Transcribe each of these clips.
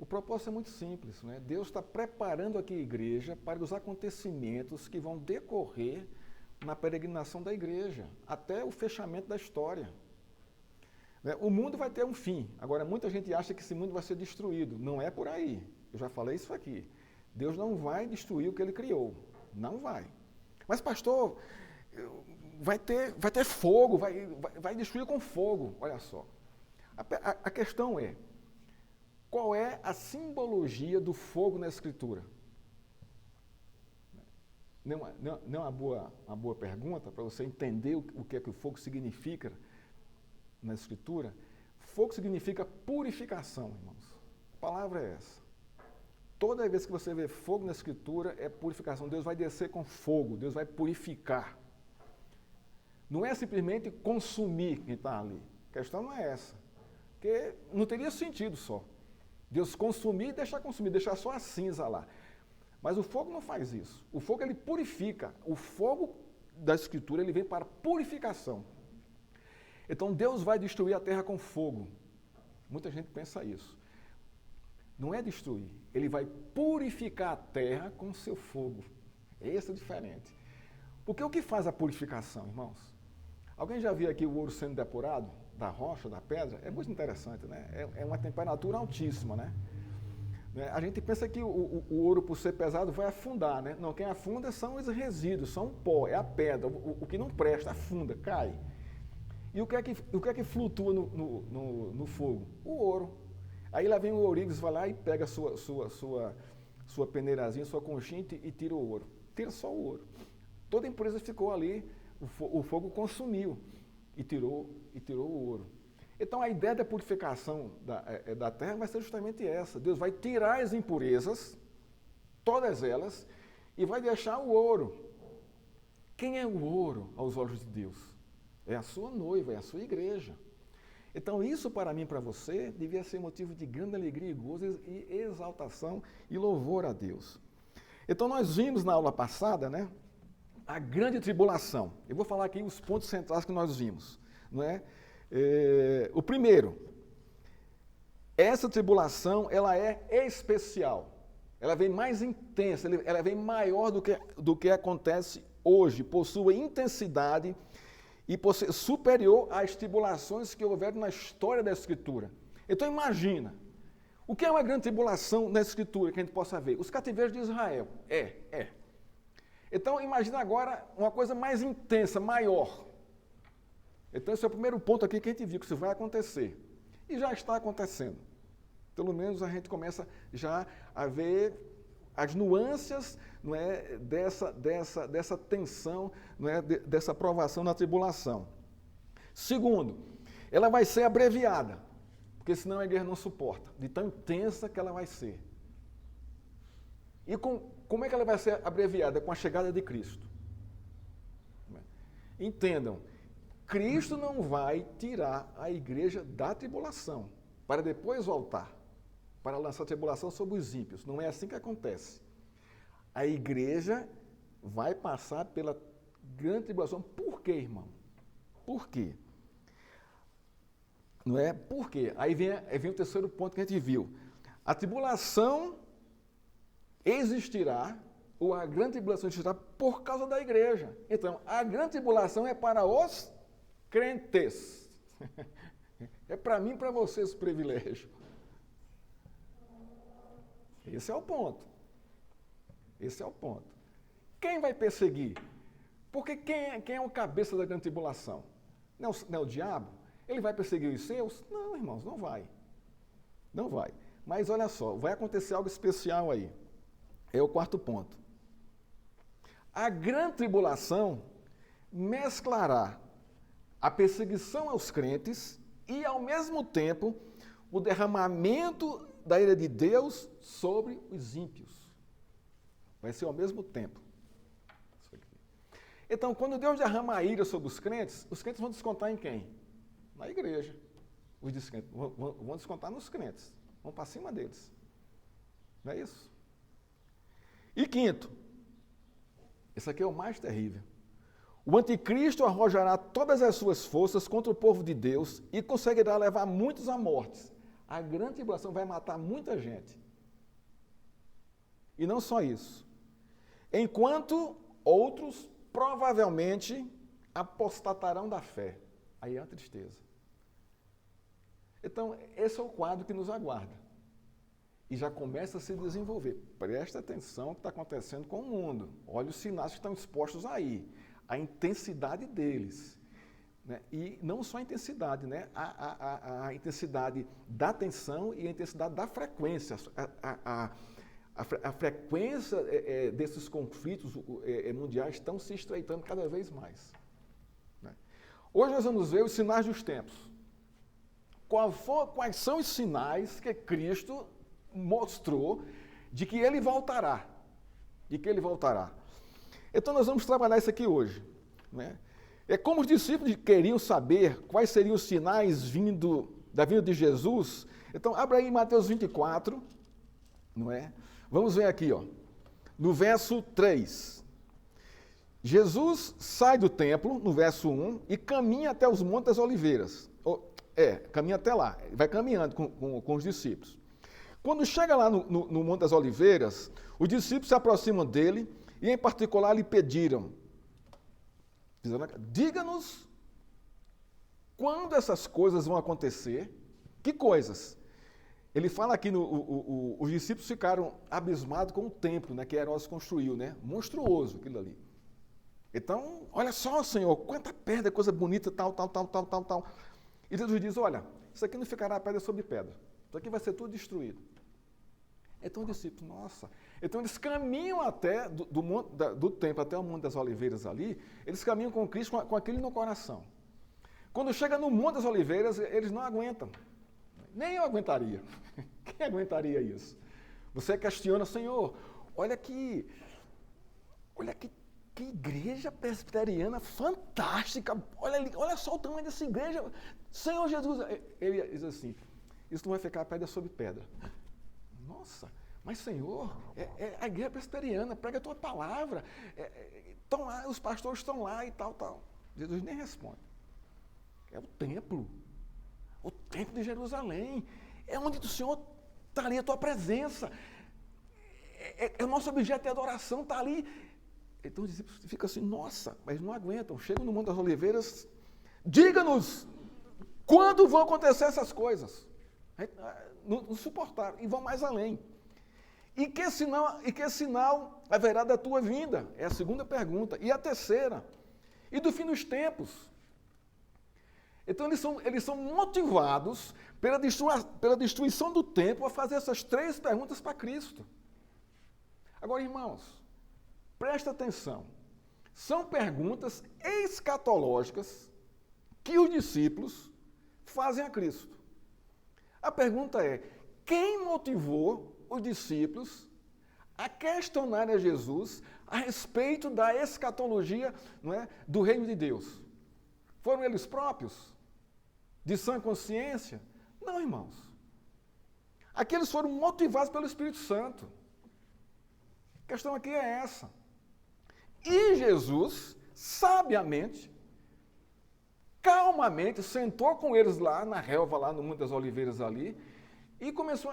O propósito é muito simples, né? Deus está preparando aqui a igreja para os acontecimentos que vão decorrer na peregrinação da igreja, até o fechamento da história. O mundo vai ter um fim. Agora, muita gente acha que esse mundo vai ser destruído. Não é por aí. Eu já falei isso aqui. Deus não vai destruir o que ele criou. Não vai. Mas, pastor, vai ter fogo, vai destruir com fogo. Olha só. A questão é, qual é a simbologia do fogo na Escritura? Não é uma boa pergunta para você entender o que é que o fogo significa na Escritura? Fogo significa purificação, irmãos. A palavra é essa. Toda vez que você vê fogo na Escritura, é purificação. Deus vai descer com fogo, Deus vai purificar. Não é simplesmente consumir quem está ali. A questão não é essa. Porque não teria sentido só. Deus consumir e deixar só a cinza lá. Mas o fogo não faz isso. O fogo, ele purifica. O fogo da Escritura, ele vem para purificação. Então, Deus vai destruir a terra com fogo. Muita gente pensa isso. Não é destruir. Ele vai purificar a terra com o seu fogo. Esse é diferente. Porque o que faz a purificação, irmãos? Alguém já viu aqui o ouro sendo depurado? Da rocha, da pedra? É muito interessante, né? É uma temperatura altíssima, né? A gente pensa que o ouro, por ser pesado, vai afundar, né? Não, quem afunda são os resíduos, são o pó, é a pedra. O que não presta, afunda, cai. E o que é que flutua no fogo? O ouro. Aí lá vem o ourives, vai lá e pega a sua peneirazinha, sua conchinha e tira o ouro. Tira só o ouro. Toda a impureza ficou ali, o fogo consumiu e tirou o ouro. Então a ideia da purificação da terra vai ser justamente essa. Deus vai tirar as impurezas, todas elas, e vai deixar o ouro. Quem é o ouro aos olhos de Deus? É a sua noiva, é a sua igreja. Então isso para mim e para você devia ser motivo de grande alegria e gozo e exaltação e louvor a Deus. Então nós vimos na aula passada, né, a grande tribulação. Eu vou falar aqui os pontos centrais que nós vimos, não é? O primeiro, essa tribulação, ela é especial, ela vem mais intensa, ela vem maior do que acontece hoje, possui intensidade e possui superior às tribulações que houveram na história da Escritura. Então imagina, o que é uma grande tribulação na Escritura que a gente possa ver? Os cativeiros de Israel, Então imagina agora uma coisa mais intensa, maior. Então esse é o primeiro ponto aqui que a gente viu, que isso vai acontecer. E já está acontecendo. Pelo menos a gente começa já a ver as nuances, não é, dessa tensão, não é, dessa provação na tribulação. Segundo, ela vai ser abreviada, porque senão a igreja não suporta, de tão intensa que ela vai ser. E como é que ela vai ser abreviada? Com a chegada de Cristo. Entendam, Cristo não vai tirar a igreja da tribulação, para depois voltar, para lançar a tribulação sobre os ímpios. Não é assim que acontece. A igreja vai passar pela grande tribulação. Por quê, irmão? Por quê? Não é? Por quê? Aí vem o terceiro ponto que a gente viu. A tribulação existirá, ou a grande tribulação existirá por causa da igreja. Então, a grande tribulação é para os crentes. É para mim e para você esse privilégio. Esse é o ponto. Esse é o ponto. Quem vai perseguir? Porque quem é o cabeça da grande tribulação? Não é o diabo? Ele vai perseguir os seus? Não, irmãos, não vai. Não vai. Mas olha só, vai acontecer algo especial aí. É o quarto ponto. A grande tribulação mesclará a perseguição aos crentes e, ao mesmo tempo, o derramamento da ira de Deus sobre os ímpios. Vai ser ao mesmo tempo. Então, quando Deus derrama a ira sobre os crentes vão descontar em quem? Na igreja. Os descrentes vão descontar nos crentes. Vão para cima deles. Não é isso? E quinto, esse aqui é o mais terrível. O anticristo arrojará todas as suas forças contra o povo de Deus e conseguirá levar muitos à morte. A grande tribulação vai matar muita gente. E não só isso. Enquanto outros provavelmente apostatarão da fé. Aí é a tristeza. Então, esse é o quadro que nos aguarda. E já começa a se desenvolver. Presta atenção no que está acontecendo com o mundo. Olha os sinais que estão expostos aí. A intensidade deles. Né? E não só a intensidade, né? A intensidade da tensão e a intensidade da frequência. A frequência desses conflitos mundiais estão se estreitando cada vez mais. Né? Hoje nós vamos ver os sinais dos tempos. Quais são os sinais que Cristo mostrou de que Ele voltará? De que Ele voltará. Então nós vamos trabalhar isso aqui hoje. Né? É como os discípulos queriam saber quais seriam os sinais da vinda de Jesus. Então, abra aí Mateus 24, não é? Vamos ver aqui, ó, no verso 3. Jesus sai do templo, no verso 1, e caminha até os Montes das Oliveiras. Caminha até lá, vai caminhando com os discípulos. Quando chega lá no Monte das Oliveiras, os discípulos se aproximam dele e, em particular, lhe pediram: diga-nos quando essas coisas vão acontecer. Que coisas? Ele fala aqui, os discípulos ficaram abismados com o templo, né, que Herodes construiu, né? Monstruoso aquilo ali. Então, olha só, Senhor, quanta pedra, coisa bonita, tal. E Jesus diz: olha, isso aqui não ficará pedra sobre pedra. Isso aqui vai ser tudo destruído. Então os discípulos, nossa. Então eles caminham até do templo até o Monte das Oliveiras ali, eles caminham com Cristo com aquilo no coração. Quando chega no Monte das Oliveiras, eles não aguentam. Nem eu aguentaria. Quem aguentaria isso? Você questiona: Senhor, olha que igreja presbiteriana fantástica. Olha só o tamanho dessa igreja. Senhor Jesus, ele diz assim: isso não vai ficar pedra sobre pedra. Nossa, mas Senhor, a igreja presbiteriana, prega a tua palavra. Estão lá, os pastores estão lá e tal. Jesus nem responde. É o templo de Jerusalém. É onde o Senhor está ali, a tua presença. É o nosso objeto de adoração, está ali. Então os discípulos ficam assim: nossa, mas não aguentam. Chegam no Monte das Oliveiras: diga-nos quando vão acontecer essas coisas. Não suportaram e vão mais além. E que sinal haverá da tua vinda? É a segunda pergunta. E a terceira: e do fim dos tempos? Então eles são motivados pela destruição do templo a fazer essas três perguntas para Cristo. Agora, irmãos, presta atenção. São perguntas escatológicas que os discípulos fazem a Cristo. A pergunta é: quem motivou os discípulos a questionarem a Jesus a respeito da escatologia, não é, do reino de Deus? Foram eles próprios? De sã consciência? Não, irmãos. Aqui eles foram motivados pelo Espírito Santo. A questão aqui é essa. E Jesus, sabiamente, calmamente, sentou com eles lá na relva, lá no Monte das Oliveiras ali, e começou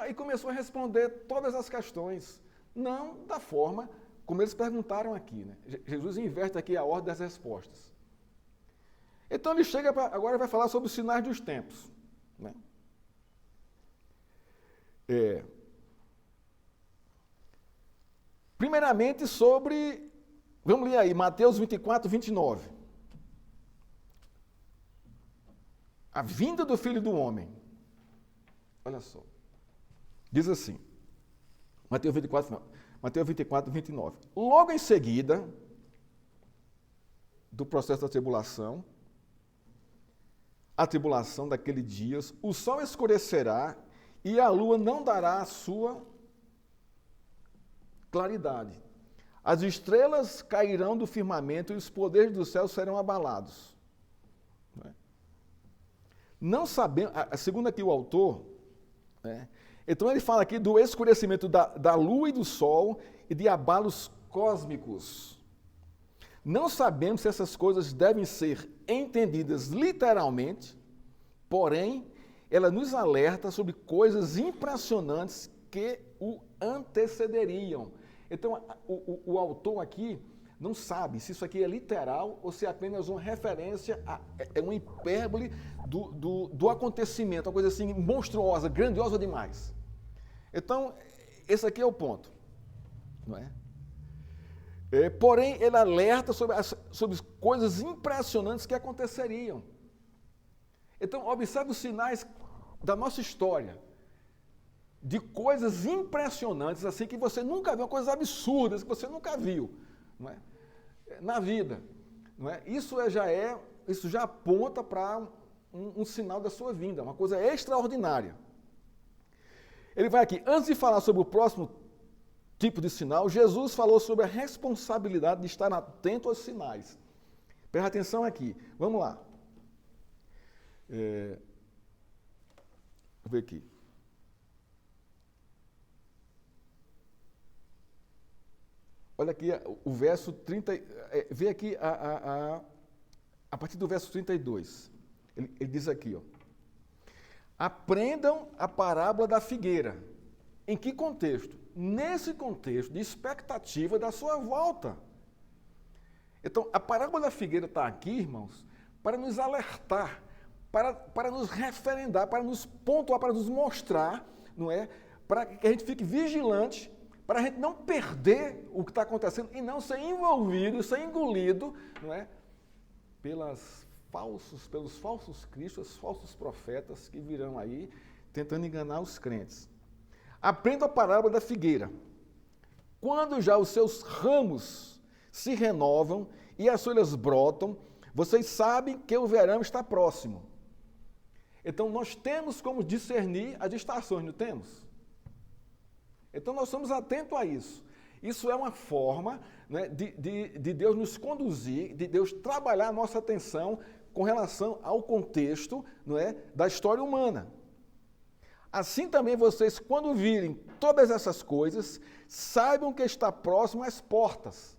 a responder todas as questões, não da forma como eles perguntaram aqui. Né? Jesus inverte aqui a ordem das respostas. Então ele chega agora vai falar sobre os sinais dos tempos. Né? Primeiramente vamos ler aí, Mateus 24, 29. A vinda do Filho do Homem. Olha só. Diz assim, Mateus 24, 29. Logo em seguida do processo da tribulação, a tribulação daquele dia, o sol escurecerá e a lua não dará a sua claridade. As estrelas cairão do firmamento e os poderes do céu serão abalados. Não sabemos, segundo aqui o autor, né, então ele fala aqui do escurecimento da lua e do sol e de abalos cósmicos. Não sabemos se essas coisas devem ser entendidas literalmente, porém, ela nos alerta sobre coisas impressionantes que o antecederiam. Então, o autor aqui não sabe se isso aqui é literal ou se é apenas uma referência, é uma hipérbole do acontecimento, uma coisa assim monstruosa, grandiosa demais. Então, esse aqui é o ponto. Não é? Porém, ele alerta sobre coisas impressionantes que aconteceriam. Então, observe os sinais da nossa história, de coisas impressionantes, assim, que você nunca viu, coisas absurdas que você nunca viu, não é? Na vida. Não é? Isso já aponta para um sinal da sua vinda, uma coisa extraordinária. Ele vai aqui, antes de falar sobre o próximo tipo de sinal, Jesus falou sobre a responsabilidade de estar atento aos sinais. Presta atenção aqui. Vamos lá. Vou ver aqui. Olha aqui o verso 30. Vê aqui a partir do verso 32. Ele diz aqui, ó. Aprendam a parábola da figueira. Em que contexto? Nesse contexto de expectativa da sua volta. Então, a parábola da figueira está aqui, irmãos, para nos alertar, para nos referendar, para nos pontuar, para nos mostrar, não é? Para que a gente fique vigilante, para a gente não perder o que está acontecendo e não ser envolvido, ser engolido, não é? Pelos falsos cristos, falsos profetas que virão aí tentando enganar os crentes. Aprenda a parábola da figueira. Quando já os seus ramos se renovam e as folhas brotam, vocês sabem que o verão está próximo. Então, nós temos como discernir as estações, não temos? Então, nós somos atentos a isso. Isso é uma forma, né, de Deus nos conduzir, de Deus trabalhar a nossa atenção com relação ao contexto, não é, da história humana. Assim também vocês, quando virem todas essas coisas, saibam que está próximo às portas.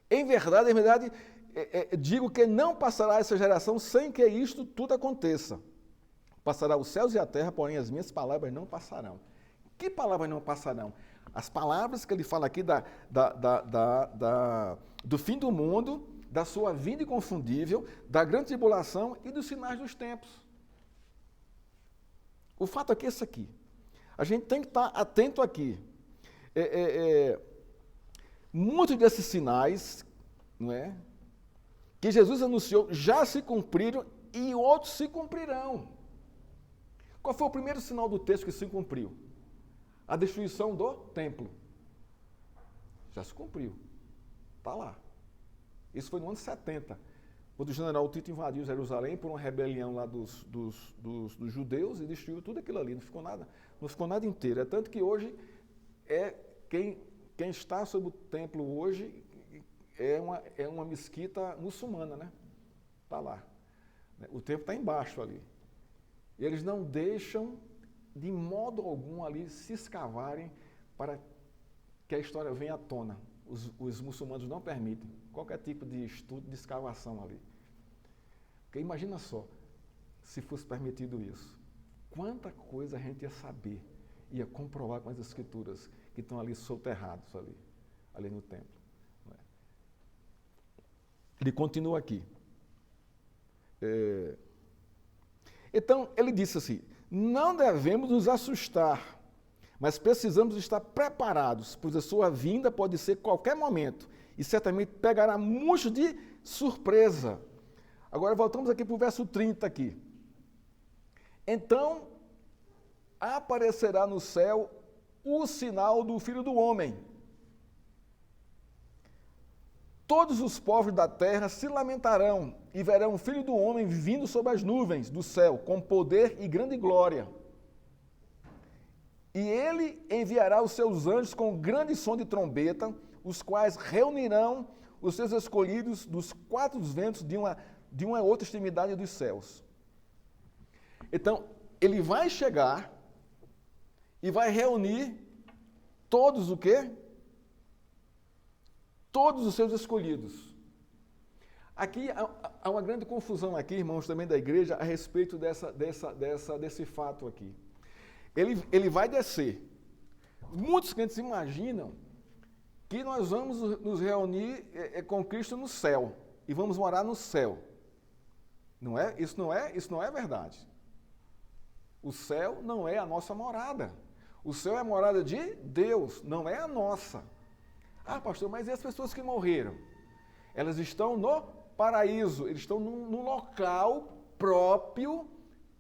Em verdade, digo que não passará essa geração sem que isto tudo aconteça. Passará os céus e a terra, porém as minhas palavras não passarão. Que palavras não passarão? As palavras que ele fala aqui do fim do mundo, da sua vinda inconfundível, da grande tribulação e dos sinais dos tempos. O fato aqui é esse aqui. A gente tem que estar atento aqui. Muitos desses sinais, não é, que Jesus anunciou já se cumpriram e outros se cumprirão. Qual foi o primeiro sinal do texto que se cumpriu? A destruição do templo. Já se cumpriu. Está lá. Isso foi no ano 70. Quando o general Tito invadiu Jerusalém por uma rebelião lá dos judeus e destruiu tudo aquilo ali, não ficou nada inteiro. É tanto que hoje quem está sobre o templo hoje é uma mesquita muçulmana, né? Está lá. O templo está embaixo ali. E eles não deixam de modo algum ali se escavarem para que a história venha à tona. Os muçulmanos não permitem qualquer tipo de estudo de escavação ali. Porque imagina só, se fosse permitido isso, quanta coisa a gente ia saber, ia comprovar com as escrituras que estão ali soterrados ali no templo. Ele continua aqui. Então, ele disse assim, não devemos nos assustar, mas precisamos estar preparados, pois a sua vinda pode ser qualquer momento e certamente pegará muitos de surpresa. Agora voltamos aqui para o verso 30 aqui. Então, aparecerá no céu o sinal do Filho do Homem. Todos os povos da terra se lamentarão e verão o Filho do Homem vindo sobre as nuvens do céu, com poder e grande glória. E ele enviará os seus anjos com grande som de trombeta, os quais reunirão os seus escolhidos dos quatro ventos de uma outra extremidade dos céus. Então, ele vai chegar e vai reunir todos o quê? Todos os seus escolhidos. Aqui há uma grande confusão aqui, irmãos, também da igreja, a respeito desse fato aqui. Ele vai descer. Muitos crentes imaginam que nós vamos nos reunir com Cristo no céu e vamos morar no céu. Não é? Isso não é verdade. O céu não é a nossa morada. O céu é a morada de Deus, não é a nossa. Ah, pastor, mas e as pessoas que morreram? Elas estão no paraíso, eles estão num local próprio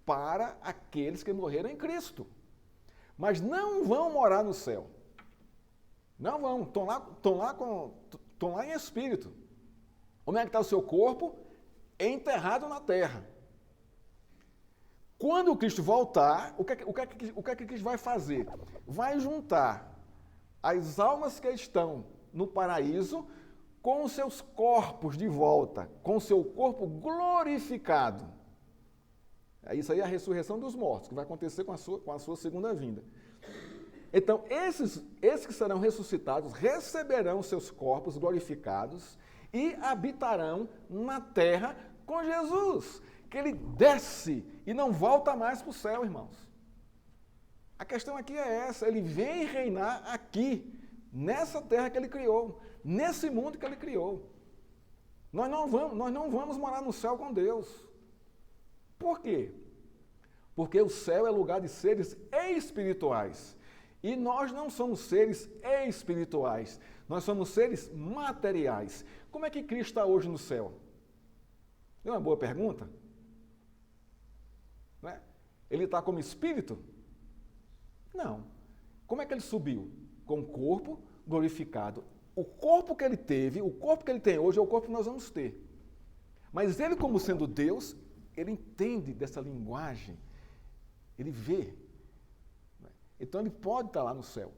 para aqueles que morreram em Cristo. Mas não vão morar no céu. Não vão, estão lá em espírito. Como é que está o seu corpo? Enterrado na terra. Quando o Cristo voltar, o que é que Cristo vai fazer? Vai juntar as almas que estão no paraíso com os seus corpos de volta, com o seu corpo glorificado. Isso aí é a ressurreição dos mortos, que vai acontecer com a sua segunda vinda. Então, esses que serão ressuscitados receberão seus corpos glorificados e habitarão na terra com Jesus, que ele desce e não volta mais para o céu, irmãos. A questão aqui é essa, ele vem reinar aqui, nessa terra que ele criou, nesse mundo que ele criou. Nós não vamos morar no céu com Deus. Por quê? Porque o céu é lugar de seres espirituais. E nós não somos seres espirituais, nós somos seres materiais. Como é que Cristo está hoje no céu? É uma boa pergunta. Não é? Ele está como espírito? Não. Como é que ele subiu? Com o corpo glorificado. O corpo que ele teve, o corpo que ele tem hoje é o corpo que nós vamos ter. Mas ele, como sendo Deus, ele entende dessa linguagem, ele vê. Então ele pode estar lá no céu,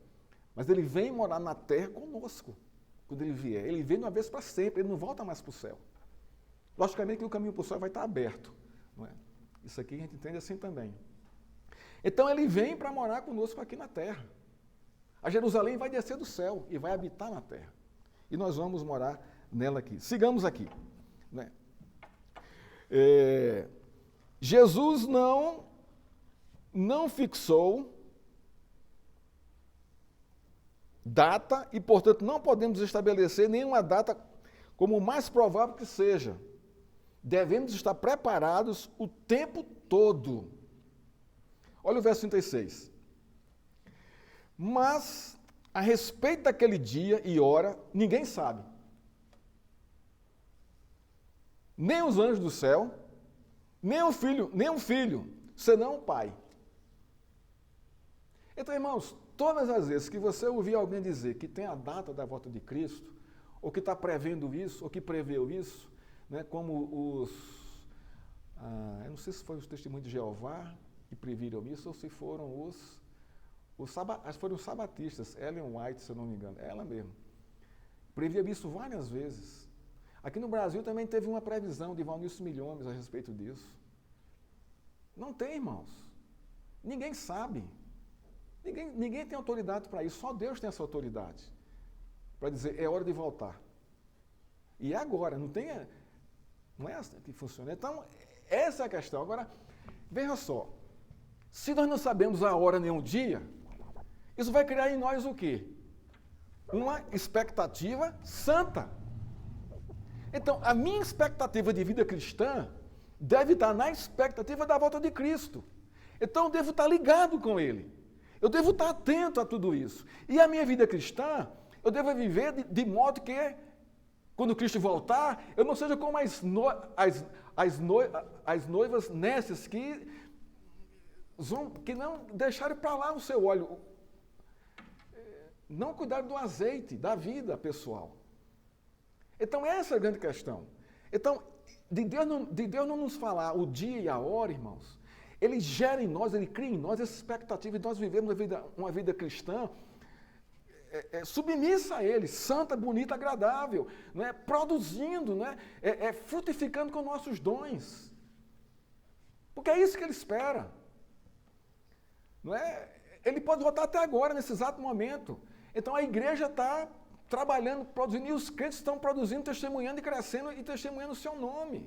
mas ele vem morar na terra conosco, quando ele vier. Ele vem de uma vez para sempre, ele não volta mais para o céu. Logicamente que o caminho para o céu vai estar aberto. Não é? Isso aqui a gente entende assim também. Então ele vem para morar conosco aqui na terra. A Jerusalém vai descer do céu e vai habitar na terra. E nós vamos morar nela aqui. Sigamos aqui. Né? Jesus não fixou data e, portanto, não podemos estabelecer nenhuma data como o mais provável que seja. Devemos estar preparados o tempo todo. Olha o verso 36. Mas, a respeito daquele dia e hora, ninguém sabe. Nem os anjos do céu, nem um filho, senão o Pai. Então, irmãos, todas as vezes que você ouvir alguém dizer que tem a data da volta de Cristo, ou que está prevendo isso, ou que preveu isso, né, como eu não sei se foi os testemunhos de Jeová que previram isso, ou se foram acho que foram os sabatistas, Ellen White, se eu não me engano, ela mesma. Previu isso várias vezes. Aqui no Brasil também teve uma previsão de Valnício Milhomes a respeito disso. Não tem, irmãos. Ninguém sabe. Ninguém tem autoridade para isso, só Deus tem essa autoridade. Para dizer, é hora de voltar. E agora, não é assim que funciona. Então, essa é a questão. Agora, veja só, se nós não sabemos a hora nem o dia, isso vai criar em nós o quê? Uma expectativa santa. Então, a minha expectativa de vida cristã deve estar na expectativa da volta de Cristo. Então, eu devo estar ligado com Ele. Eu devo estar atento a tudo isso. E a minha vida cristã, eu devo viver de modo que, quando Cristo voltar, eu não seja como as noivas nécias que não deixaram para lá o seu óleo, não cuidaram do azeite, da vida pessoal. Então, essa é a grande questão. Então, de Deus não nos falar o dia e a hora, irmãos, Ele gera em nós, Ele cria em nós essa expectativa de nós vivemos uma vida cristã submissa a Ele, santa, bonita, agradável, né? Produzindo, né? Frutificando com nossos dons. Porque é isso que Ele espera. Não é? Ele pode voltar até agora, nesse exato momento. Então a igreja está trabalhando, produzindo, e os crentes estão produzindo, testemunhando e crescendo e testemunhando o seu nome.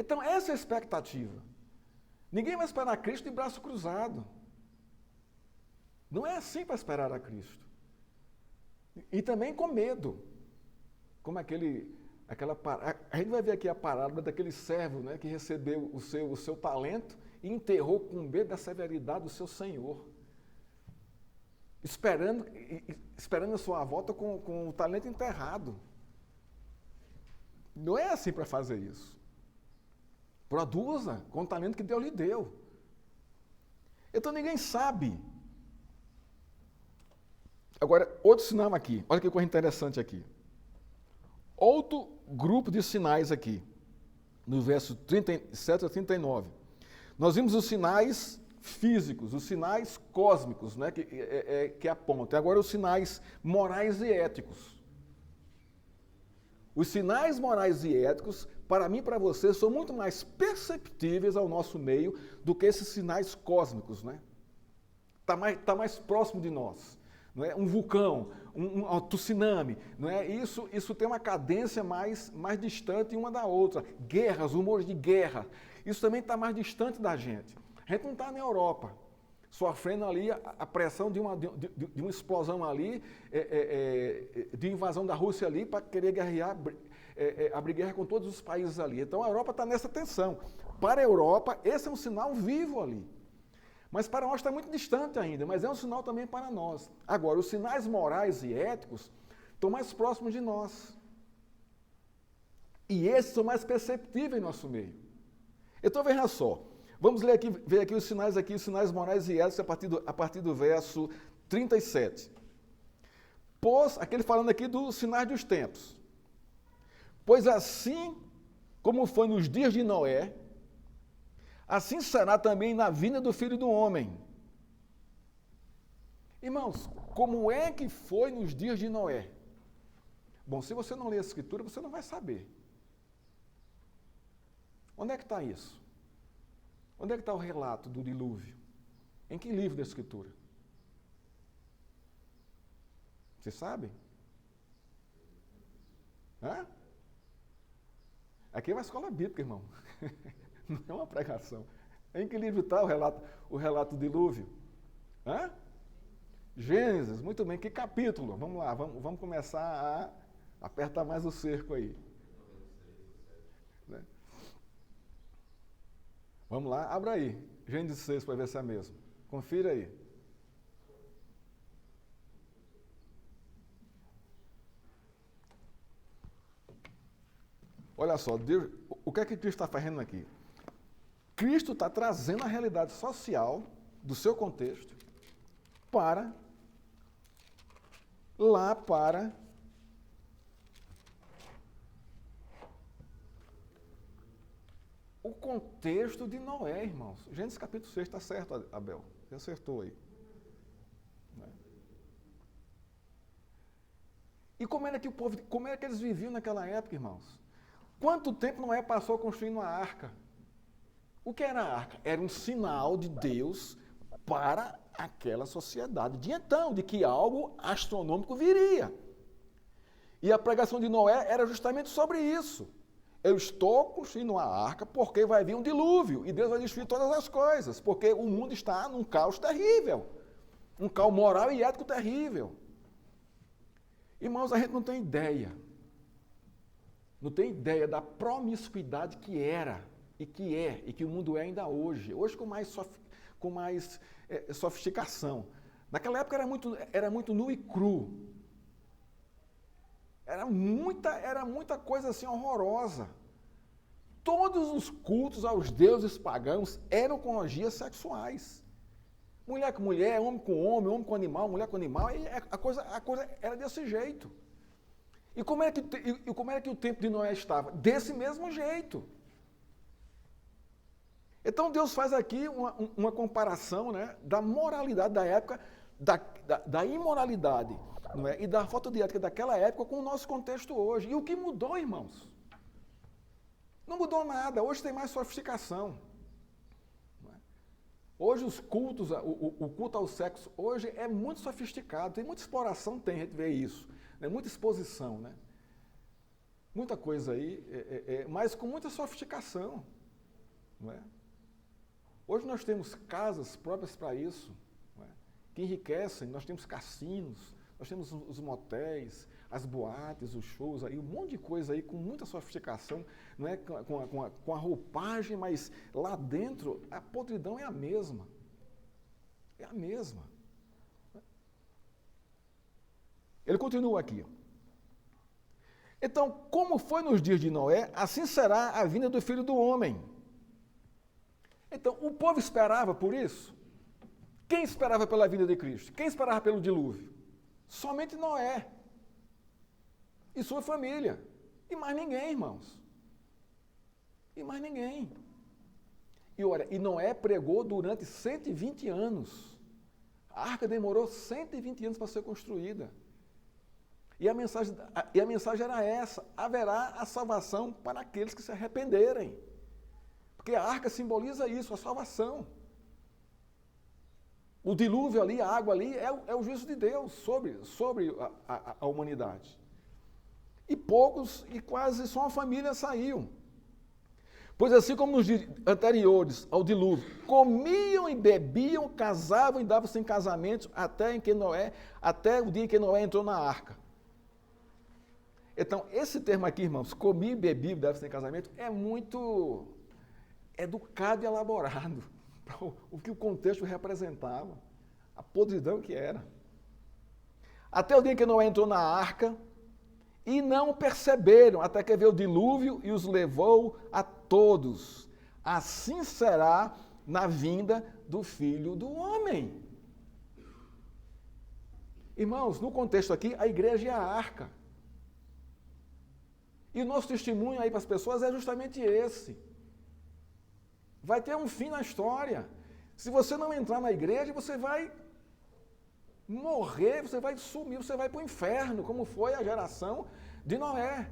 Então, essa é a expectativa. Ninguém vai esperar Cristo de braço cruzado. Não é assim para esperar a Cristo. E também com medo. Como a gente vai ver aqui a parábola daquele servo, né, que recebeu o seu talento e enterrou com medo da severidade do seu senhor. Esperando a sua volta com o talento enterrado. Não é assim para fazer isso. Produza com o talento que Deus lhe deu. Então ninguém sabe. Agora, outro sinal aqui. Olha que coisa interessante aqui. Outro grupo de sinais aqui. No verso 37 a 39. Nós vimos os sinais físicos, os sinais cósmicos, né, que apontam. Agora, os sinais morais e éticos. Os sinais morais e éticos, para mim e para você, são muito mais perceptíveis ao nosso meio do que esses sinais cósmicos, né? Tá mais próximo de nós. Não é? Um vulcão, um tsunami, não é? Isso tem uma cadência mais distante uma da outra. Guerras, rumores de guerra, isso também está mais distante da gente. A gente não está na Europa, sofrendo ali a pressão de uma explosão ali, de invasão da Rússia ali, para querer guerrear, abrir guerra com todos os países ali. Então a Europa está nessa tensão. Para a Europa, esse é um sinal vivo ali. Mas para nós está muito distante ainda, mas é um sinal também para nós. Agora, os sinais morais e éticos estão mais próximos de nós. E esses são mais perceptíveis em nosso meio. Então veja só, vamos ver aqui os sinais morais e éticos a partir do verso 37. Aquele falando aqui dos sinais dos tempos. Pois assim como foi nos dias de Noé, assim será também na vinda do Filho do Homem. Irmãos, como é que foi nos dias de Noé? Bom, se você não lê a Escritura, você não vai saber. Onde é que está isso? Onde é que está o relato do dilúvio? Em que livro da Escritura? Você sabe? Hã? Aqui é uma escola bíblica, irmão. Não é uma pregação. Em que livro está o relato do dilúvio? Hã? Gênesis, muito bem. Que capítulo? Vamos lá, vamos começar a apertar mais o cerco aí. Né? Vamos lá, abra aí. Gênesis 6 para ver se é mesmo. Confira aí. Olha só, Deus, o que é que Cristo está fazendo aqui? Cristo está trazendo a realidade social do seu contexto para o contexto de Noé, irmãos. Gênesis capítulo 6 está certo, Abel. Você acertou aí. E como era que eles viviam naquela época, irmãos? Quanto tempo Noé passou construindo a arca? O que era a arca? Era um sinal de Deus para aquela sociedade de então, de que algo astronômico viria. E a pregação de Noé era justamente sobre isso. Eu estou construindo uma arca porque vai vir um dilúvio e Deus vai destruir todas as coisas, porque o mundo está num caos terrível, um caos moral e ético terrível. Irmãos, a gente não tem ideia da promiscuidade que era e que o mundo é ainda hoje com mais sofisticação. Naquela época era muito nu e cru. Era muita coisa assim horrorosa. Todos os cultos aos deuses pagãos eram com orgias sexuais. Mulher com mulher, homem com animal, mulher com animal, e a coisa era desse jeito. E como é que o tempo de Noé estava? Desse mesmo jeito. Então Deus faz aqui uma comparação, né, da moralidade da época, da imoralidade, não é? E da falta de ética daquela época com o nosso contexto hoje. E o que mudou, irmãos? Não mudou nada. Hoje tem mais sofisticação. Não é? Hoje os cultos, o culto ao sexo, hoje é muito sofisticado. Tem muita exploração, a gente vê isso. né? Muita exposição, né? Muita coisa aí, mas com muita sofisticação, não é? Hoje nós temos casas próprias para isso, não é? Que enriquecem, nós temos cassinos, nós temos os motéis, as boates, os shows, aí, um monte de coisa aí com muita sofisticação, não é? Com a roupagem, mas lá dentro a podridão é a mesma. É a mesma. Ele continua aqui. Então, como foi nos dias de Noé, assim será a vinda do Filho do Homem. Então, o povo esperava por isso? Quem esperava pela vinda de Cristo? Quem esperava pelo dilúvio? Somente Noé e sua família. E mais ninguém, irmãos. E mais ninguém. E olha, e Noé pregou durante 120 anos. A arca demorou 120 anos para ser construída. E a mensagem era essa: haverá a salvação para aqueles que se arrependerem. Porque a arca simboliza isso, a salvação. O dilúvio ali, a água ali, é o juízo de Deus sobre a humanidade. E poucos, e quase só uma família saiu. Pois assim como nos dias anteriores ao dilúvio, comiam e bebiam, casavam e davam-se em casamentos até o dia em que Noé entrou na arca. Então, esse termo aqui, irmãos, comia e bebia e dava-se em casamento, é muito educado e elaborado para o que o contexto representava, a podridão que era. Até o dia em que Noé entrou na arca, e não perceberam, até que veio o dilúvio e os levou a todos. Assim será na vinda do Filho do Homem. Irmãos, no contexto aqui, a igreja é a arca. E o nosso testemunho aí para as pessoas é justamente esse. Vai ter um fim na história. Se você não entrar na igreja, você vai morrer, você vai sumir, você vai para o inferno, como foi a geração de Noé.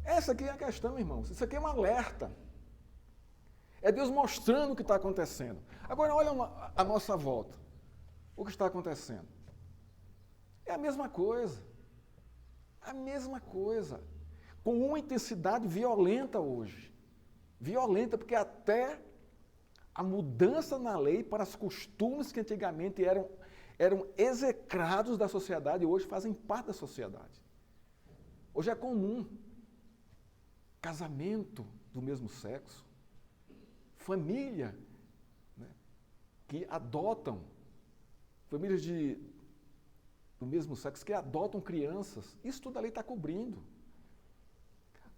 Essa aqui é a questão, irmãos. Isso aqui é um alerta. É Deus mostrando o que está acontecendo. Agora, olha a nossa volta. O que está acontecendo? É a mesma coisa. A mesma coisa. Com uma intensidade violenta hoje. Violenta, porque até a mudança na lei para os costumes que antigamente eram execrados da sociedade, hoje fazem parte da sociedade. Hoje é comum casamento do mesmo sexo, família, né, que adotam, famílias do mesmo sexo que adotam crianças. Isso tudo a lei está cobrindo.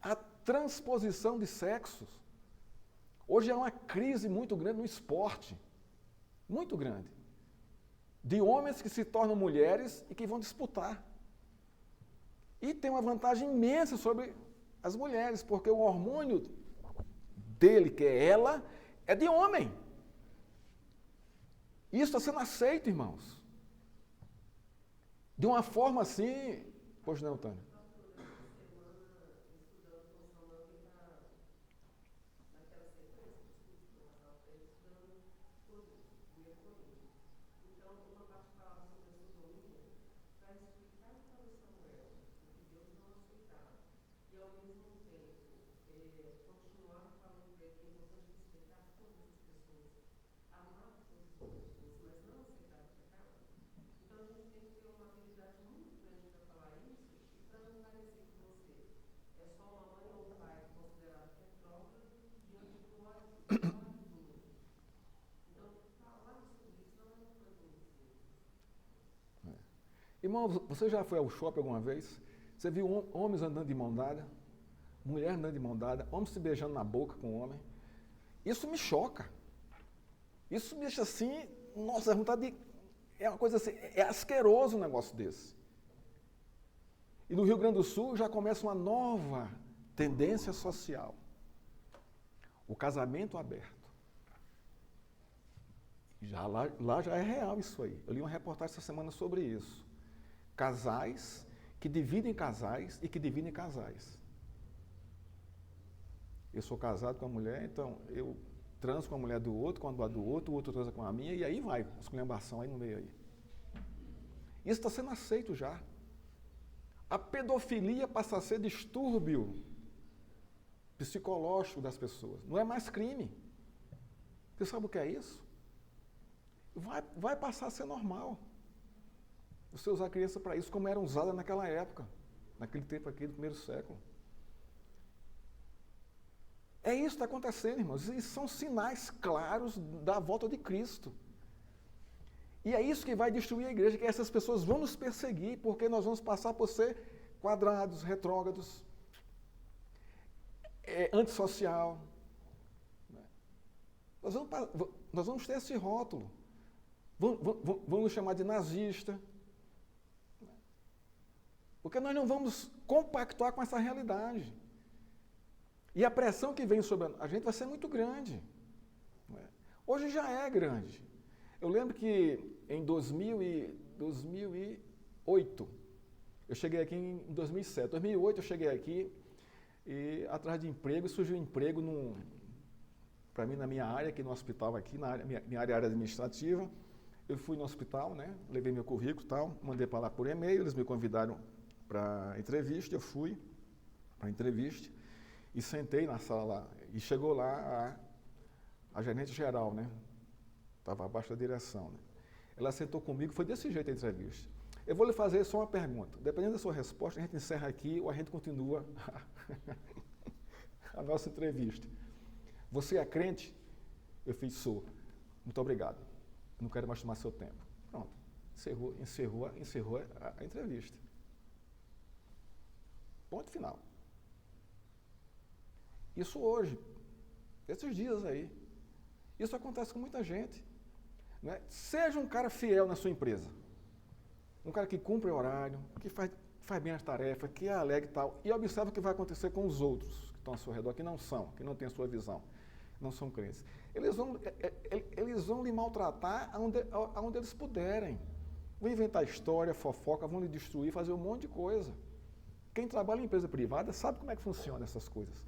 A transposição de sexos. Hoje é uma crise muito grande no esporte, muito grande, de homens que se tornam mulheres e que vão disputar. E tem uma vantagem imensa sobre as mulheres, porque o hormônio dele, que é ela, é de homem. Isso está sendo aceito, irmãos. De uma forma assim... Pois não, Tânia? Irmão, você já foi ao shopping alguma vez? Você viu homens andando de mão dada? Mulher andando de mão dada? Homens se beijando na boca com homem? Isso me choca. Isso me deixa assim, nossa, vontade de... É uma coisa assim, é asqueroso um negócio desse. E no Rio Grande do Sul já começa uma nova tendência social. O casamento aberto. Lá já é real isso aí. Eu li uma reportagem essa semana sobre isso. Casais que dividem casais e que dividem casais. Eu sou casado com a mulher, então eu transo com a mulher do outro, com a do outro, o outro transa com a minha, e aí vai, esculhambação aí no meio aí. Isso está sendo aceito já. A pedofilia passa a ser distúrbio psicológico das pessoas. Não é mais crime. Você sabe o que é isso? Vai passar a ser normal. Você usar a criança para isso, como era usada naquela época, naquele tempo aqui do primeiro século. É isso que está acontecendo, irmãos. E são sinais claros da volta de Cristo. E é isso que vai destruir a igreja, que essas pessoas vão nos perseguir, porque nós vamos passar por ser quadrados, retrógrados, antissocial. Nós vamos ter esse rótulo. Vão nos chamar de nazista. Porque nós não vamos compactuar com essa realidade. E a pressão que vem sobre a gente vai ser muito grande. Hoje já é grande. Eu lembro que em 2008, eu cheguei aqui em 2007. Em 2008 eu cheguei aqui e atrás de emprego, surgiu um emprego para mim na minha área, aqui no hospital, aqui na área, minha área administrativa. Eu fui no hospital, né? Levei meu currículo e tal, mandei para lá por e-mail, eles me convidaram para entrevista, eu fui para a entrevista e sentei na sala lá. E chegou lá a gerente geral, né? Estava abaixo da direção, né? Ela sentou comigo, foi desse jeito a entrevista. Eu vou lhe fazer só uma pergunta. Dependendo da sua resposta, a gente encerra aqui ou a gente continua a nossa entrevista. Você é crente? Eu fiz, sou. Muito obrigado. Não quero mais tomar seu tempo. Pronto. Encerrou a entrevista. Ponto final. Isso hoje, esses dias aí. Isso acontece com muita gente. Né? Seja um cara fiel na sua empresa. Um cara que cumpre o horário, que faz bem as tarefas, que é alegre e tal. E observa o que vai acontecer com os outros que estão ao seu redor, que não são, que não têm a sua visão, não são crentes. Eles vão lhe maltratar aonde eles puderem. Vão inventar história, fofoca, vão lhe destruir, fazer um monte de coisa. Quem trabalha em empresa privada sabe como é que funciona essas coisas.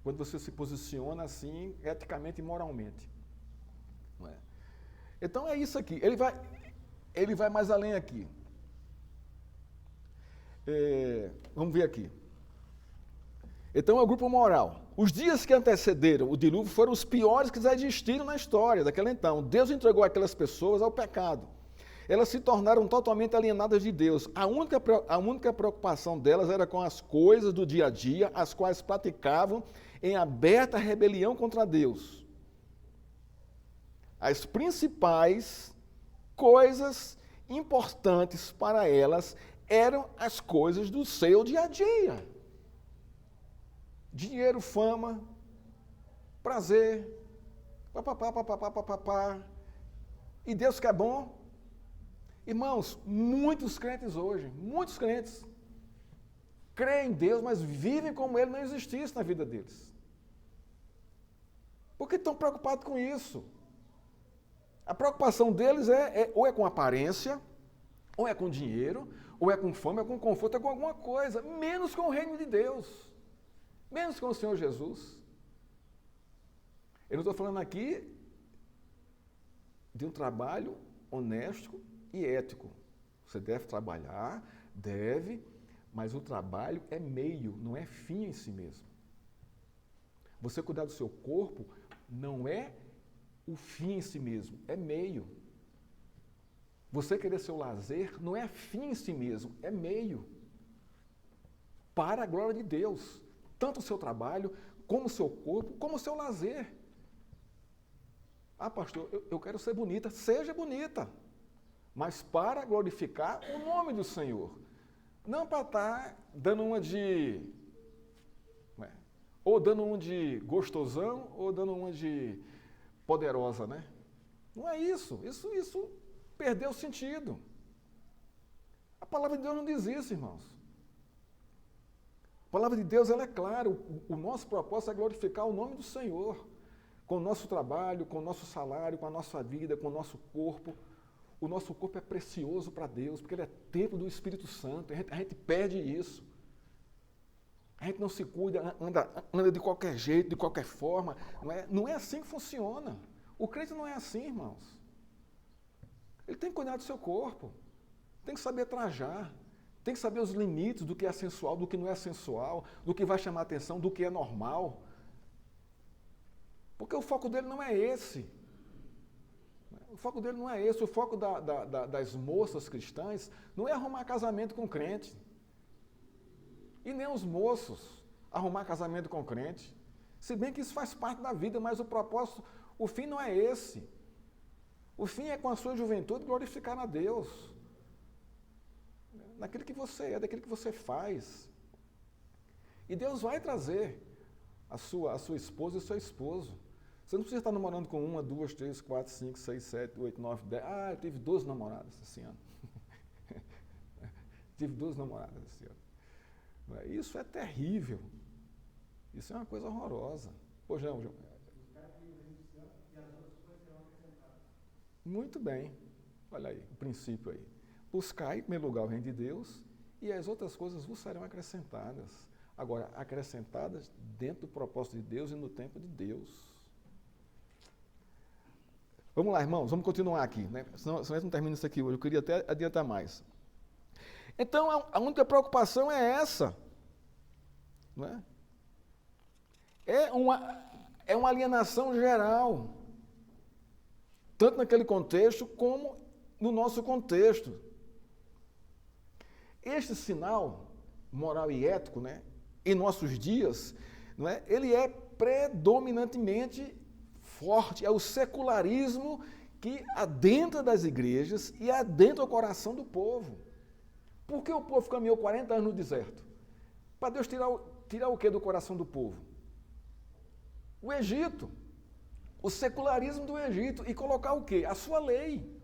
Quando você se posiciona assim, eticamente e moralmente. Não é? Então é isso aqui. Ele vai mais além aqui. Vamos ver aqui. Então é o grupo moral. Os dias que antecederam o dilúvio foram os piores que já existiram na história daquela então. Deus entregou aquelas pessoas ao pecado. Elas se tornaram totalmente alienadas de Deus. A única preocupação delas era com as coisas do dia a dia, as quais praticavam em aberta rebelião contra Deus. As principais coisas importantes para elas eram as coisas do seu dia a dia. Dinheiro, fama, prazer, papapá. E Deus que é bom. Irmãos, muitos crentes hoje, muitos crentes, creem em Deus, mas vivem como Ele não existisse na vida deles. Porque estão preocupados com isso. A preocupação deles ou é com aparência, ou é com dinheiro, ou é com fama, ou é com conforto, ou é com alguma coisa, menos com o reino de Deus, menos com o Senhor Jesus. Eu não estou falando aqui de um trabalho honesto e ético. Você deve trabalhar, mas o trabalho é meio, não é fim em si mesmo. Você cuidar do seu corpo não é o fim em si mesmo, é meio. Você querer seu lazer não é fim em si mesmo, é meio. Para a glória de Deus. Tanto o seu trabalho, como o seu corpo, como o seu lazer. Ah, pastor, eu quero ser bonita. Seja bonita. Mas para glorificar o nome do Senhor. Não para estar dando uma de... ou dando uma de gostosão, ou dando uma de poderosa, né? Não é isso. Isso perdeu o sentido. A palavra de Deus não diz isso, irmãos. A palavra de Deus, ela é clara. O nosso propósito é glorificar o nome do Senhor. Com o nosso trabalho, com o nosso salário, com a nossa vida, com o nosso corpo. O nosso corpo é precioso para Deus, porque ele é templo do Espírito Santo. A gente perde isso. A gente não se cuida, anda de qualquer jeito, de qualquer forma. Não é assim que funciona. O crente não é assim, irmãos. Ele tem que cuidar do seu corpo. Tem que saber trajar. Tem que saber os limites do que é sensual, do que não é sensual, do que vai chamar atenção, do que é normal. Porque o foco dele não é esse. O foco dele não é esse. O foco das moças cristãs não é arrumar casamento com crente. E nem os moços arrumar casamento com crente. Se bem que isso faz parte da vida, mas o propósito, o fim não é esse. O fim é, com a sua juventude, glorificar a Deus. Naquilo que você é, daquilo que você faz. E Deus vai trazer a sua esposa e o seu esposo. Você não precisa estar namorando com 1, 2, 3, 4, 5, 6, 7, 8, 9, 10. Ah, eu tive 12 namoradas esse ano. Tive 12 namoradas esse ano. Isso é terrível. Isso é uma coisa horrorosa. Pô, João. Muito bem. Olha aí, o princípio aí. Buscai, em primeiro lugar, o reino de Deus, e as outras coisas vos serão acrescentadas. Agora, acrescentadas dentro do propósito de Deus e no tempo de Deus. Vamos lá, irmãos, vamos continuar aqui, né? Senão a gente não termina isso aqui hoje, eu queria até adiantar mais. Então, a única preocupação é essa. Não é? É uma alienação geral, tanto naquele contexto como no nosso contexto. Este sinal moral e ético, né, em nossos dias, não é, ele é predominantemente forte, é o secularismo que adentra das igrejas e adentra o coração do povo. Por que o povo caminhou 40 anos no deserto? Para Deus tirar o que do coração do povo? O Egito, o secularismo do Egito, e colocar o quê? A sua lei.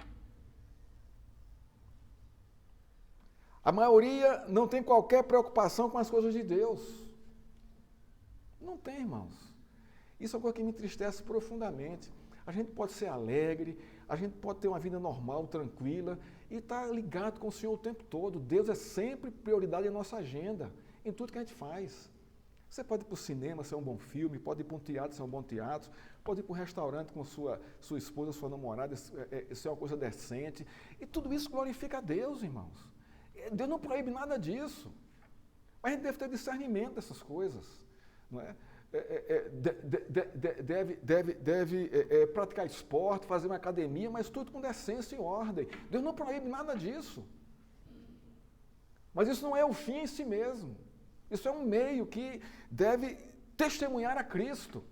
A maioria não tem qualquer preocupação com as coisas de Deus. Não tem, irmãos. Isso é uma coisa que me entristece profundamente. A gente pode ser alegre, a gente pode ter uma vida normal, tranquila, e estar ligado com o Senhor o tempo todo. Deus é sempre prioridade em nossa agenda, em tudo que a gente faz. Você pode ir para o cinema, ser um bom filme, pode ir para um teatro, ser um bom teatro, pode ir para um restaurante com sua esposa, sua namorada, ser uma coisa decente. E tudo isso glorifica a Deus, irmãos. Deus não proíbe nada disso. Mas a gente deve ter discernimento dessas coisas. Não é? Deve praticar esporte, fazer uma academia, mas tudo com decência e ordem. Deus não proíbe nada disso. Mas isso não é o fim em si mesmo. Isso é um meio que deve testemunhar a Cristo.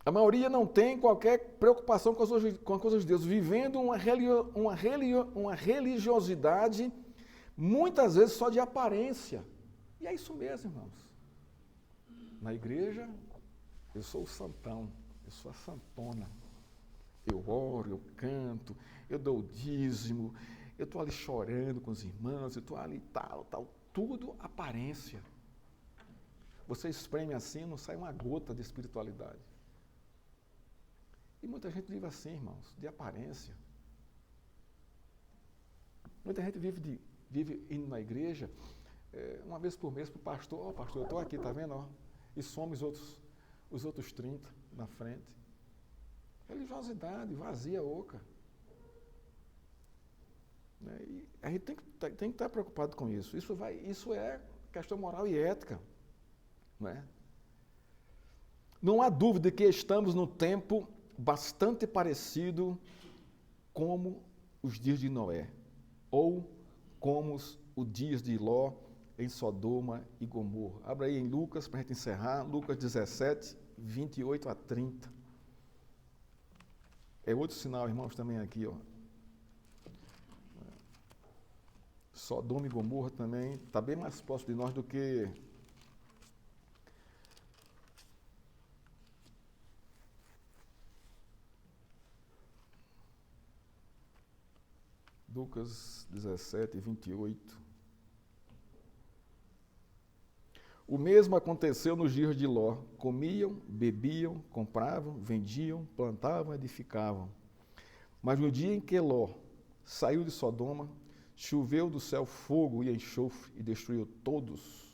A maioria não tem qualquer preocupação com as coisas de Deus, vivendo uma religiosidade, muitas vezes só de aparência. E é isso mesmo, irmãos. Na igreja, eu sou o santão, eu sou a santona. Eu oro, eu canto, eu dou o dízimo, eu estou ali chorando com os irmãos, eu estou ali tal, tudo aparência. Você espreme assim, não sai uma gota de espiritualidade. E muita gente vive assim, irmãos, de aparência. Muita gente vive indo na igreja, uma vez por mês para o pastor, pastor, eu estou aqui, está vendo? Ó, e some os outros 30 na frente. Religiosidade, vazia, oca. E a gente tem que estar preocupado com isso. Isso é questão moral e ética. Não é? Não há dúvida que estamos num tempo bastante parecido como os dias de Noé, ou como os dias de Ló em Sodoma e Gomorra. Abra aí em Lucas, para a gente encerrar, Lucas 17, 28 a 30. É outro sinal, irmãos, também aqui, ó. Sodoma e Gomorra também está bem mais próximo de nós do que Lucas 17, 28. O mesmo aconteceu nos dias de Ló. Comiam, bebiam, compravam, vendiam, plantavam, edificavam. Mas no dia em que Ló saiu de Sodoma, choveu do céu fogo e enxofre e destruiu todos.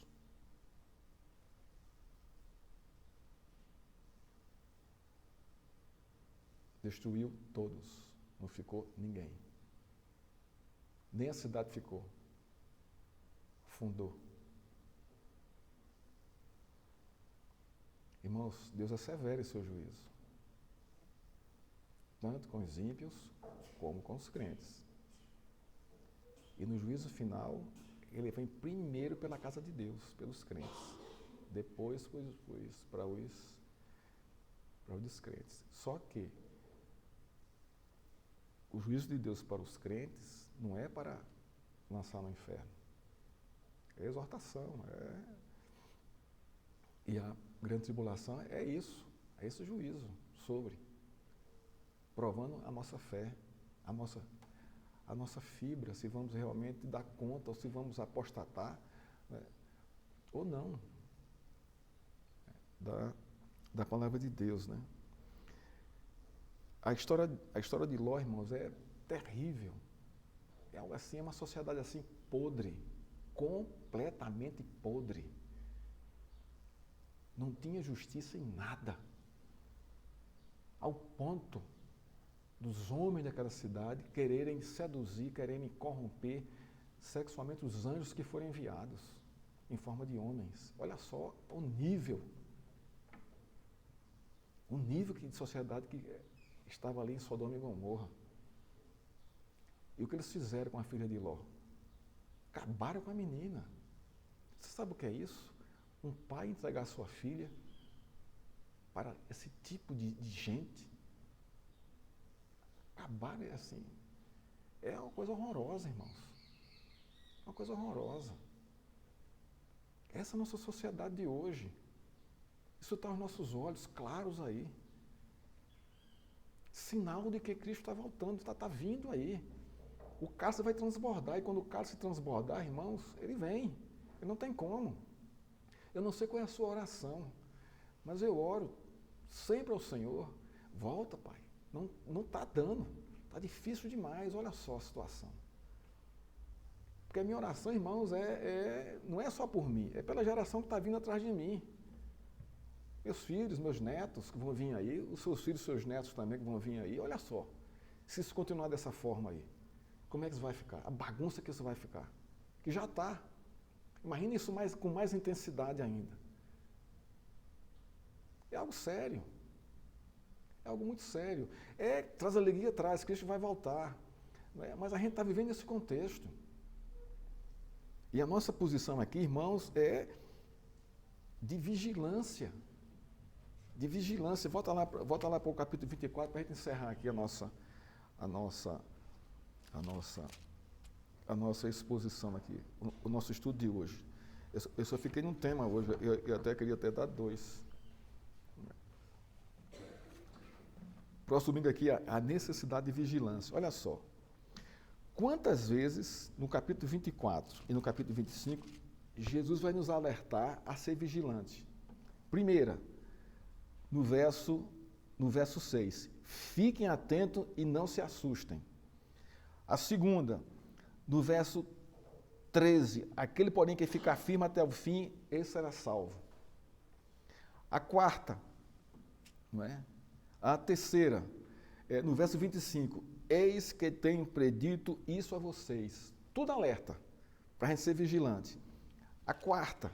destruiu todos, não ficou ninguém. Nem a cidade ficou. Fundou. Irmãos, Deus é severo em seu juízo. Tanto com os ímpios, como com os crentes. E no juízo final, ele vem primeiro pela casa de Deus, pelos crentes. Depois para os descrentes. Só que o juízo de Deus para os crentes não é para lançar no inferno. É exortação. E a grande tribulação é isso. É esse juízo sobre. Provando a nossa fé, a nossa fibra, se vamos realmente dar conta ou se vamos apostatar, né, ou não, da palavra de Deus. Né? A história de Ló, irmãos, é terrível. É algo assim, é uma sociedade assim podre, completamente podre. Não tinha justiça em nada. Ao ponto dos homens daquela cidade quererem seduzir, quererem corromper sexualmente os anjos que foram enviados em forma de homens. Olha só o nível de sociedade que estava ali em Sodoma e Gomorra. E o que eles fizeram com a filha de Ló? Acabaram com a menina. Você sabe o que é isso? Um pai entregar sua filha para esse tipo de gente? Acabar assim, é uma coisa horrorosa, irmãos. É uma coisa horrorosa. Essa é a nossa sociedade de hoje. Isso está aos nossos olhos claros aí. Sinal de que Cristo está voltando, está vindo aí. O cálice vai transbordar, e quando o cálice transbordar, irmãos, ele vem. Ele não tem como. Eu não sei qual é a sua oração, mas eu oro sempre ao Senhor. Volta, Pai. Não está dando, está difícil demais, olha só a situação. Porque a minha oração, irmãos, não é só por mim, é pela geração que está vindo atrás de mim. Meus filhos, meus netos que vão vir aí, os seus filhos, seus netos também que vão vir aí, olha só. Se isso continuar dessa forma aí, como é que isso vai ficar? A bagunça que isso vai ficar. Que já está. Imagina isso com mais intensidade ainda. É algo sério. É algo muito sério. Traz alegria, traz, Cristo vai voltar. Né? Mas a gente está vivendo esse contexto. E a nossa posição aqui, irmãos, é de vigilância. De vigilância. Volta lá para o capítulo 24 para a gente encerrar aqui a nossa exposição aqui, o nosso estudo de hoje. Eu só fiquei num tema hoje, eu até queria dar dois. Próximo domingo aqui, a necessidade de vigilância. Olha só, quantas vezes no capítulo 24 e no capítulo 25, Jesus vai nos alertar a ser vigilante. Primeira, no verso 6, fiquem atentos e não se assustem. A segunda, no verso 13, aquele porém que ficar firme até o fim, esse será salvo. A quarta, não é? A terceira, no verso 25, eis que tenho predito isso a vocês. Tudo alerta, para a gente ser vigilante. A quarta,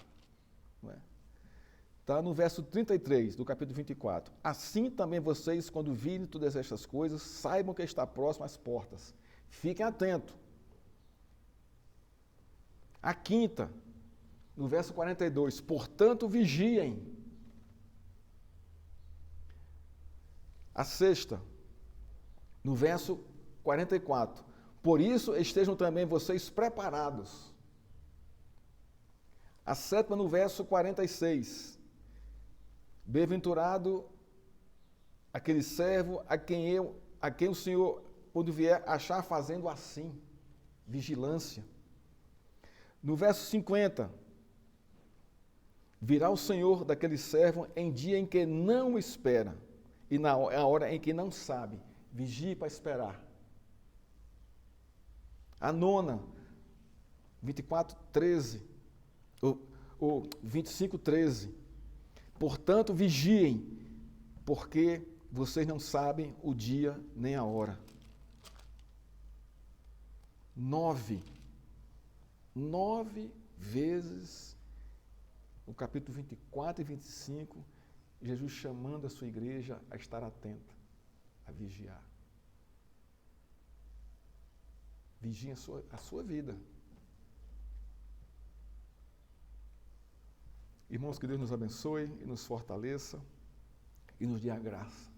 está no verso 33 do capítulo 24. Assim também vocês, quando virem todas estas coisas, saibam que está próximo às portas. Fiquem atentos. A quinta, no verso 42, portanto vigiem. A sexta, no verso 44, por isso estejam também vocês preparados. A sétima, no verso 46, bem-aventurado aquele servo a quem o Senhor, quando vier, achar fazendo assim, vigilância. No verso 50, virá o Senhor daquele servo em dia em que não espera, e na hora em que não sabe, vigie para esperar. A nona, 24:13, ou 25:13, portanto vigiem, porque vocês não sabem o dia nem a hora. 9 vezes, no capítulo 24 e 25, Jesus chamando a sua igreja a estar atenta, a vigiar. Vigiem a sua vida. Irmãos, que Deus nos abençoe e nos fortaleça e nos dê a graça